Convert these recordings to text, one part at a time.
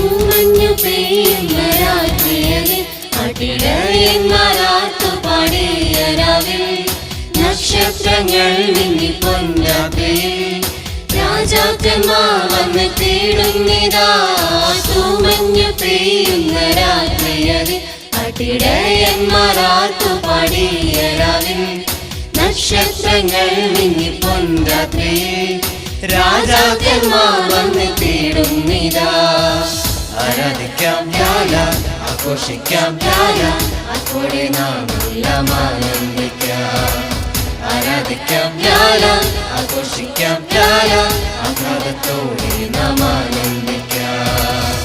തൂമഞ്ഞു പെയ്യുന്ന രാത്രിയതിൽ അടിടയന്മാരാത്തു പാടിയ രാവിൽ നക്ഷത്രങ്ങൾ മിന്നി പൊൻരാത്രിയിൽ രാജാക്കന്മാർ വന്ന് തേടുന്നിതാ. തൂമഞ്ഞു പെയ്യുന്ന രാത്രിയതിൽ അടിടയന്മാരാത്തു പാടിയ രാവിൽ നക്ഷത്രങ്ങൾ മിന്നി പൊൻരാത്രിയിൽ രാജാക്കന്മാർ വന്ന് തേടുന്നിതാ. ആരാധിക്കാം ലാല, ആഘോഷിക്കാം ലാല, അപ്പോഴേ നാം എല്ലാം ആനന്ദിക്കാം. ആരാധിക്കാം ലാല, ആഘോഷിക്കാം ലാല, ആഹ്ലാദത്തോടെ നാം ആനന്ദിക്കാം.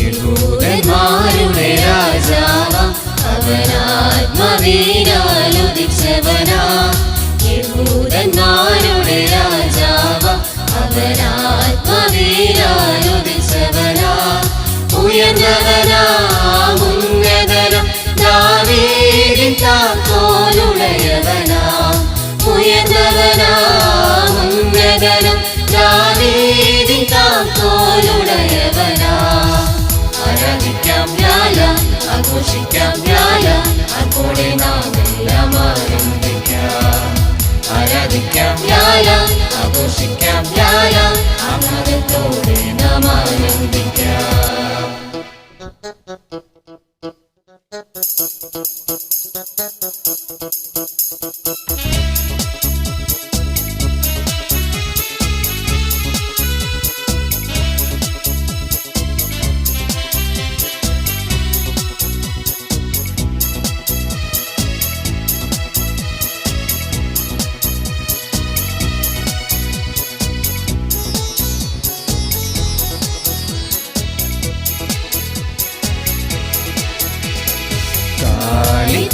യഹൂദന്മാരുടെ രാജാവാം അവനാത്മാവിനാൽ ഉദിച്ചവനാ. യഹൂദന്മാരുടെ രാജാവാം അവനാത്മാവിനാൽ ഉദിച്ചവനാ. ഉയർന്നവനാം ഉന്നതനാം ദാവീദിൻ താക്കോലുടയവനാ. ഉയർന്നവനാം ഉന്നതനാം ദാവീദിൻ താക്കോലുടയവനാ. ആരാധിക്കാം ലാല, ആഘോഷിക്കാം ലാല, അപ്പോഴേ നാം എല്ലാം ആനന്ദിക്കാം. ആരാധിക്കാം ലാല, ആഘോഷിക്കാം ലാല, ആഹ്ലാദത്തോടെ നാം ആനന്ദിക്കാം.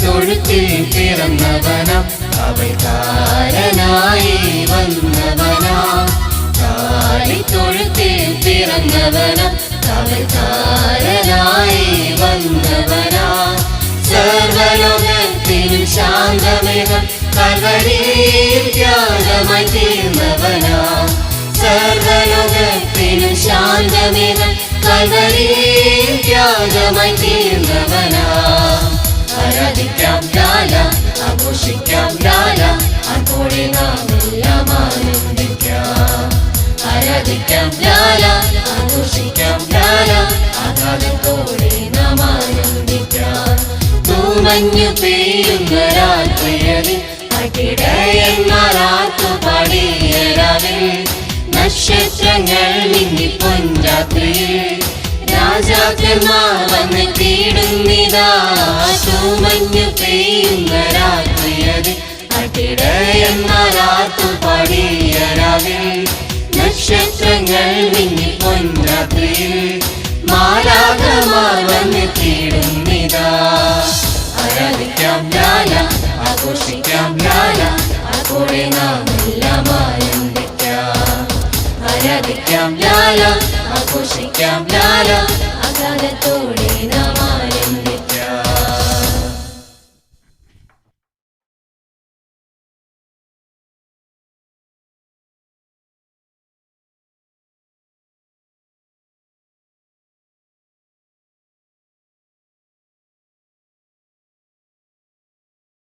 തൊഴുത്തിൽ പിറന്നവനാ, അവതാരനായി വന്നവനാ. കാലിത്തൊഴുത്തിൽ പിറന്നവനാ, അവതാരനായി വന്നവനാ. സർവലോകത്തിനും ശാന്തമേകം കൽവരിയിൽ ത്യാഗമായി തീർന്നവനാ. സർവലോകത്തിനും ശാന്തമേകം കൽവരിയിൽ ത്യാഗമായി തീർന്നവനാ. ആരാധിക്കാം ലാല, ആഘോഷിക്കാം ലാല, അപ്പോഴേ നാം എല്ലാം ആനന്ദിക്കാം. ആരാധിക്കാം ലാല, ആഘോഷിക്കാം ലാല, ആഹ്ലാദത്തോടെ നാം ആനന്ദിക്കാം. തൂമഞ്ഞു പെയ്യുന്ന രാത്രിയതിൽ അടിടയന്മാരാത്തു പാടിയ രാവിൽ നക്ഷത്രങ്ങൾ മിന്നി പൊൻരാത്രിയിൽ രാജാക്കന്മാർ വന്ന് തേടുന്നിതാ. തൂമഞ്ഞു പെയ്യുന്ന രാത്രിയതിൽ അടിടയന്മാരാത്തു പാടിയ രാവിൽ നക്ഷത്രങ്ങൾ മിന്നി പൊൻരാത്രിയിൽ മാലാഖമാർ വന്ന് തേടുന്നിതാ. ആരാധിക്കാം ലാല, ആഘോഷിക്കാം ലാല, അപ്പോഴേ നാം എല്ലാം ആനന്ദിക്കാം. ആരാധിക്കാം ലാല, ആഘോഷിക്കാം ലാല, ആഹ്ലാദത്തോടെ നാം ആനന്ദിക്കാം.